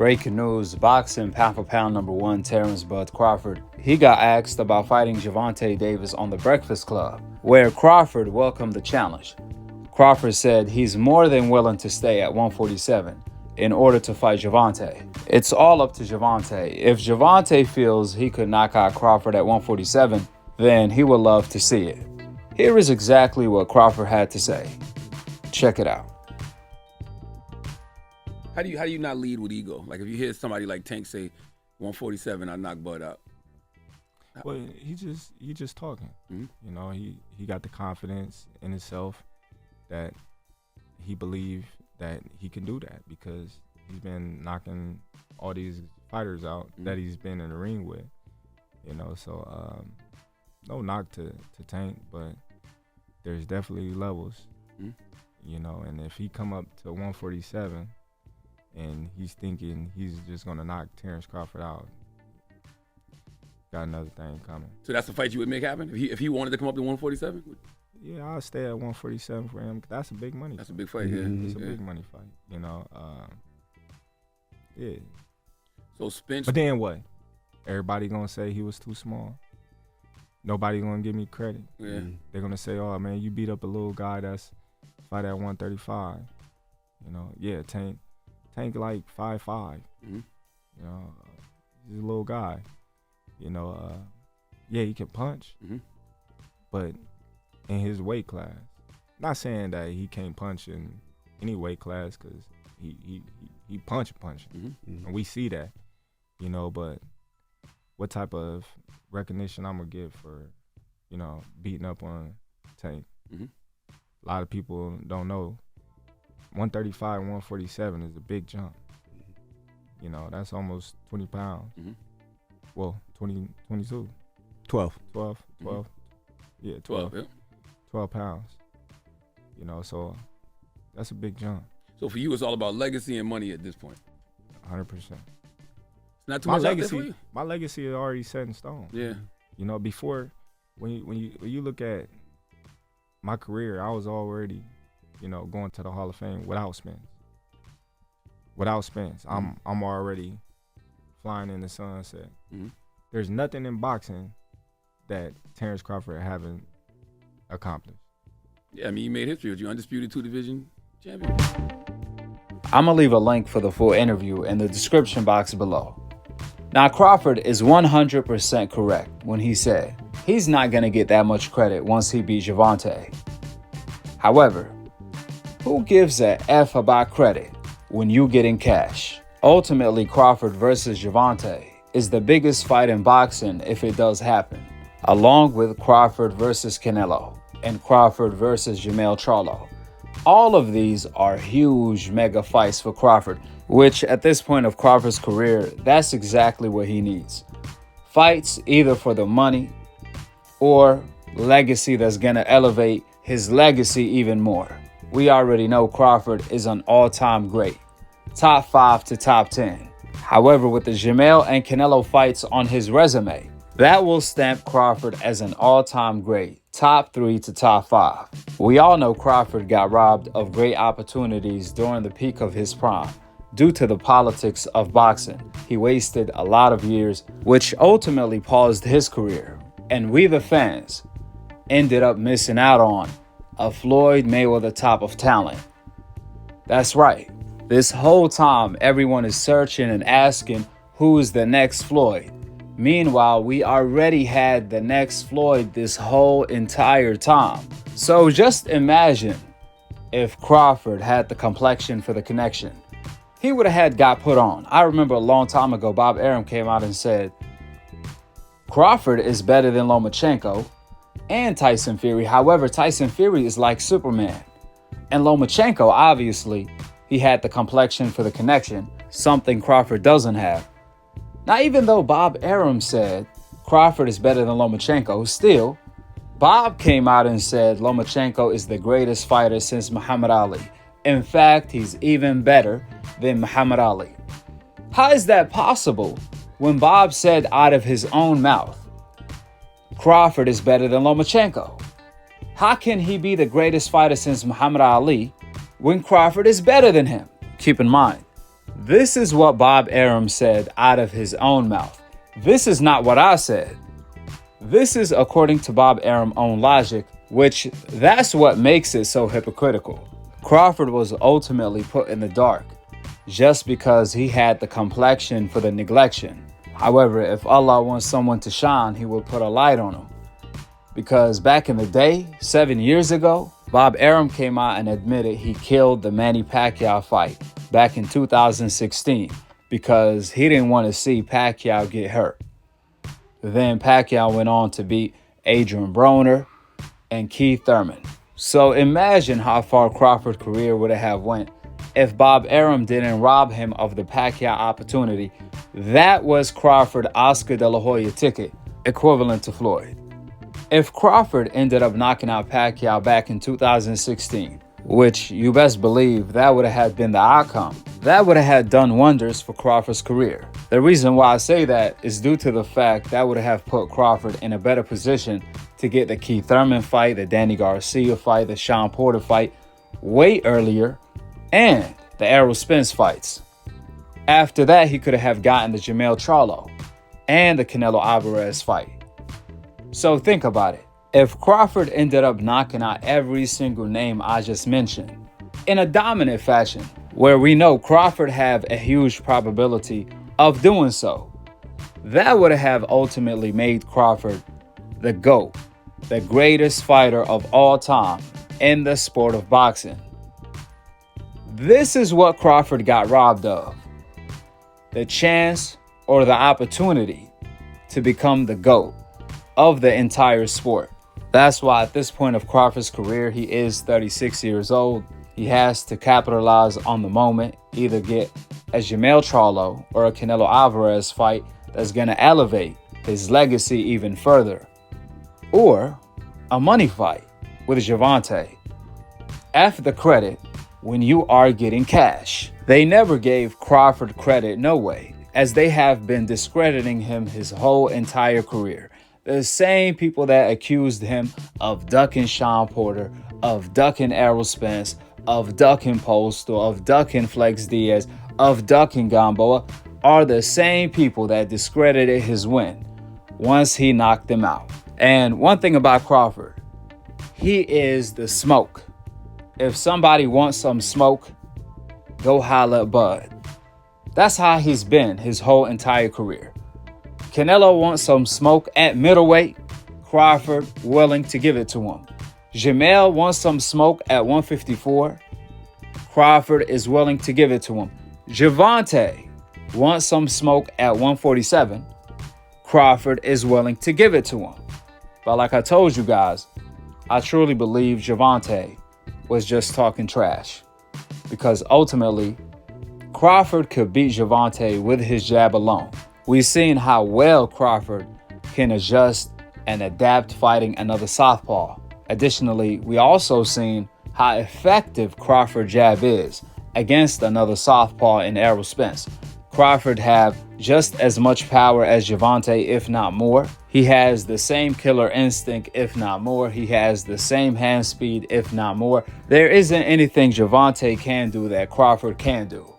Breaking news, boxing pound for pound #1 Terence "Bud" Crawford. He got asked about fighting Gervonta Davis on The Breakfast Club, where Crawford welcomed the challenge. Crawford said he's more than willing to stay at 147 in order to fight Gervonta. It's all up to Gervonta. If Gervonta feels he could knock out Crawford at 147, then he would love to see it. Here is exactly what Crawford had to say. Check it out. How do you not lead with ego? Like if you hear somebody like Tank say 147, I knock Bud out. Well, he just talking. Mm-hmm. You know, he got the confidence in himself that he believed that he can do that because he's been knocking all these fighters out that he's been in the ring with. You know, so no knock to Tank, but there's definitely levels. Mm-hmm. You know, and if he come up to 147 and he's thinking he's just gonna knock Terence Crawford out, got another thing coming. So that's the fight you would make happen if he wanted to come up to 147? Yeah, I'll stay at 147 for him. That's a big money. That's a big fight. Yeah, it's a big money fight. You know, yeah. So Spence. But then what? Everybody gonna say he was too small. Nobody gonna give me credit. Yeah. They're gonna say, "Oh man, you beat up a little guy that's fight at 135." You know, yeah, Tank like 5'5". Mm-hmm. You know, he's a little guy. You know, yeah, he can punch, but in his weight class, not saying that he can't punch in any weight class because he punching, and we see that. You know, but what type of recognition I'm gonna get for, you know, beating up on Tank? Mm-hmm. A lot of people don't know 135 and 147 is a big jump. You know, that's almost 20 pounds. Mm-hmm. Well, 22. 12. Yeah, 12, yeah. 12 pounds. You know, so that's a big jump. So for you, it's all about legacy and money at this point. 100%. It's not too much out there for you? My legacy is already set in stone. Yeah. You know, before, when you look at my career, I was already, you know, going to the Hall of Fame without Spence. I'm already flying in the sunset. Mm-hmm. There's nothing in boxing that Terence Crawford haven't accomplished. Yeah, I mean, you made history with you, undisputed 2-division champion. I'm gonna leave a link for the full interview in the description box below. Now, Crawford is 100% correct when he said he's not gonna get that much credit once he beat Gervonta. However, who gives a F about credit when you getting cash? Ultimately, Crawford versus Gervonta is the biggest fight in boxing if it does happen, along with Crawford versus Canelo and Crawford versus Jermell Charlo. All of these are huge mega fights for Crawford, which at this point of Crawford's career, that's exactly what he needs. Fights either for the money or legacy that's gonna elevate his legacy even more. We already know Crawford is an all-time great, top 5 to top 10. However, with the Jermell and Canelo fights on his resume, that will stamp Crawford as an all-time great, top 3 to top 5. We all know Crawford got robbed of great opportunities during the peak of his prime. Due to the politics of boxing, he wasted a lot of years, which ultimately paused his career. And we, the fans, ended up missing out on a Floyd Mayweather type of talent. That's right. This whole time, everyone is searching and asking who is the next Floyd. Meanwhile, we already had the next Floyd this whole entire time. So just imagine if Crawford had the complexion for the connection. He would have had got put on. I remember a long time ago, Bob Arum came out and said, Crawford is better than Lomachenko and Tyson Fury. However, Tyson Fury is like Superman. And Lomachenko, obviously, he had the complexion for the connection, something Crawford doesn't have. Now, even though Bob Arum said Crawford is better than Lomachenko, still, Bob came out and said Lomachenko is the greatest fighter since Muhammad Ali. In fact, he's even better than Muhammad Ali. How is that possible when Bob said out of his own mouth, Crawford is better than Lomachenko? How can he be the greatest fighter since Muhammad Ali when Crawford is better than him? Keep in mind, This is what Bob Arum said out of his own mouth. This is not what I said. This is according to Bob Arum's own logic, which that's what makes it so hypocritical. Crawford was ultimately put in the dark just because he had the complexion for the neglection. However, if Allah wants someone to shine, he will put a light on him. Because back in the day, 7 years ago, Bob Arum came out and admitted he killed the Manny Pacquiao fight back in 2016 because he didn't want to see Pacquiao get hurt. Then Pacquiao went on to beat Adrian Broner and Keith Thurman. So imagine how far Crawford's career would have went if Bob Arum didn't rob him of the Pacquiao opportunity. That was Crawford Oscar De La Hoya ticket, equivalent to Floyd. If Crawford ended up knocking out Pacquiao back in 2016, which you best believe that would have been the outcome, that would have done wonders for Crawford's career. The reason why I say that is due to the fact that would have put Crawford in a better position to get the Keith Thurman fight, the Danny Garcia fight, the Sean Porter fight way earlier, and the Errol Spence fights. After that, he could have gotten the Jermell Charlo and the Canelo Alvarez fight. So think about it. If Crawford ended up knocking out every single name I just mentioned in a dominant fashion, where we know Crawford have a huge probability of doing so, that would have ultimately made Crawford the GOAT, the greatest fighter of all time in the sport of boxing. This is what Crawford got robbed of: the chance or the opportunity to become the GOAT of the entire sport. That's why at this point of Crawford's career, he is 36 years old. He has to capitalize on the moment, either get a Jermell Charlo or a Canelo Alvarez fight that's going to elevate his legacy even further, or a money fight with Gervonta. F the credit when you are getting cash. They never gave Crawford credit, no way, as they have been discrediting him his whole entire career. The same people that accused him of ducking Sean Porter, of ducking Errol Spence, of ducking Postal, of ducking Flex Diaz, of ducking Gamboa, are the same people that discredited his win once he knocked them out. And one thing about Crawford, he is the smoke. If somebody wants some smoke, go holler at Bud. That's how he's been his whole entire career. Canelo wants some smoke at middleweight, Crawford willing to give it to him. Jermell wants some smoke at 154, Crawford is willing to give it to him. Gervonta wants some smoke at 147, Crawford is willing to give it to him. But like I told you guys, I truly believe Gervonta was just talking trash, because ultimately Crawford could beat Gervonta with his jab alone. We've seen how well Crawford can adjust and adapt fighting another southpaw. Additionally, we also seen how effective Crawford's jab is against another southpaw in Errol Spence. Crawford have just as much power as Gervonta, if not more. He has the same killer instinct, if not more. He has the same hand speed, if not more. There isn't anything Gervonta can do that Crawford can do.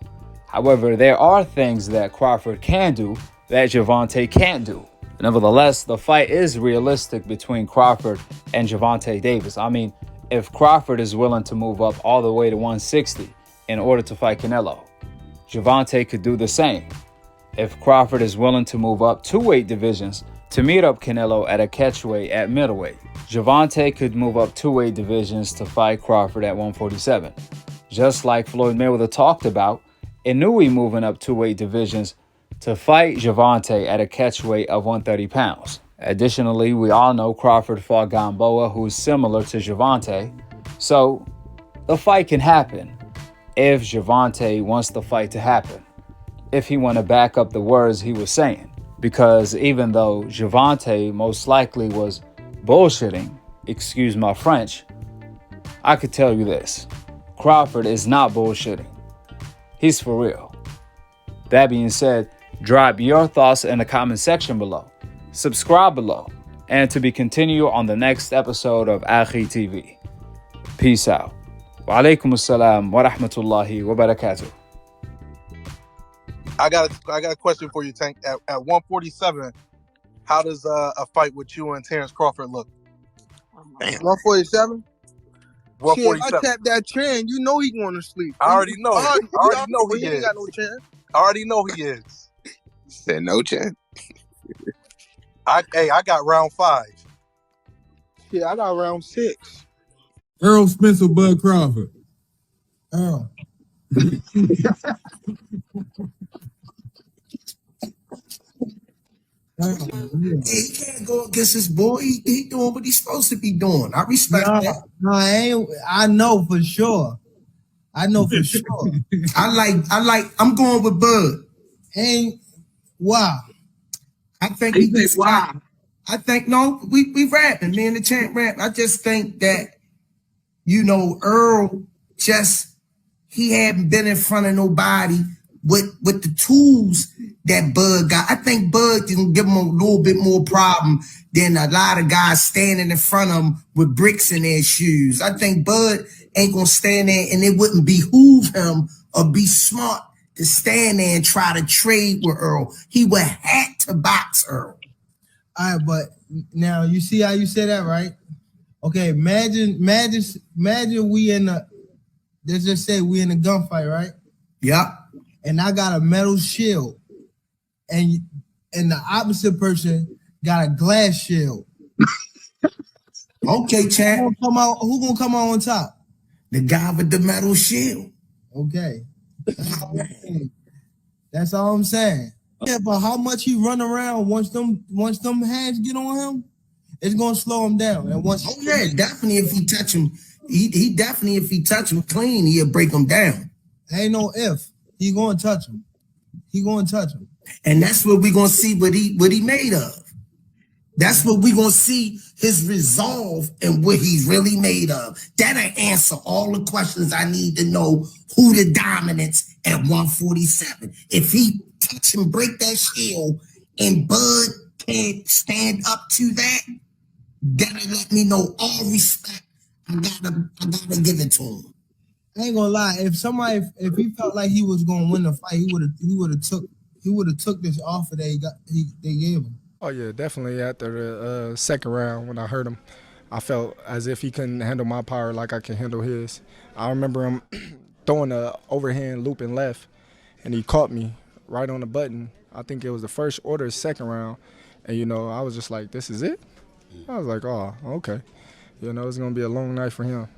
However, there are things that Crawford can do that Gervonta can't do. Nevertheless, the fight is realistic between Crawford and Gervonta Davis. I mean, if Crawford is willing to move up all the way to 160 in order to fight Canelo, Gervonta could do the same. If Crawford is willing to move up 2 weight divisions to meet up Canelo at a catchweight at middleweight, Gervonta could move up 2 weight divisions to fight Crawford at 147. Just like Floyd Mayweather talked about, Inoue moving up 2 weight divisions to fight Gervonta at a catchweight of 130 pounds. Additionally, we all know Crawford fought Gamboa, who's similar to Gervonta. So the fight can happen if Gervonta wants the fight to happen, if he want to back up the words he was saying. Because even though Gervonta most likely was bullshitting, excuse my French, I could tell you this: Crawford is not bullshitting. He's for real. That being said, drop your thoughts in the comment section below. Subscribe below. And to be continued on the next episode of Akhi TV. Peace out. Wa alaikum assalam wa rahmatullahi wa barakatuh. I got a question for you, Tank. At 147, how does a fight with you and Terence Crawford look? 147. Shit, if I 147. tap that trend, you know he going to sleep. I already know. I already know he ain't is. got no chance. I already know he is. Said no chance. I got round 5. Shit, I got round 6. Earl Spence or Bud Crawford? Earl. He can't go against his boy. He doing what he's supposed to be doing. I respect that. No, I know for sure. I'm going with Bud. And wow. I think we rapping, me and the champ rap. I just think that, Earl he hadn't been in front of nobody with the tools that Bud got. I think Bud can give him a little bit more problem than a lot of guys standing in front of him with bricks in their shoes. I think Bud ain't gonna stand there, and it wouldn't behoove him or be smart to stand there and try to trade with Earl. He would have to box Earl. All right, but now you see how you say that, right? Okay, imagine we in the, let's just say we in a gunfight, right? Yep. And I got a metal shield, and the opposite person got a glass shield. Okay, champ. Who gonna come out on top? The guy with the metal shield. Okay. That's all I'm saying. Yeah, but how much he run around once them hands get on him, it's gonna slow him down. And once definitely if he touch him, he definitely if he touch him clean, he'll break him down. Ain't no if. He gonna touch him. And that's what we gonna see what he made of. That's what we gonna see, his resolve and what he's really made of. That'll answer all the questions I need to know who the dominance at 147. If he touch and break that shield and Bud can't stand up to that, that'll let me know all respect. I gotta give it to him. I ain't gonna lie. If he felt like he was gonna win the fight, he would have took this offer that they gave him. Oh yeah, definitely. After the second round, when I heard him, I felt as if he couldn't handle my power like I can handle his. I remember him throwing a overhand looping left, and he caught me right on the button. I think it was the first order, second round, and I was just like, "This is it." I was like, "Oh, okay." It's gonna be a long night for him.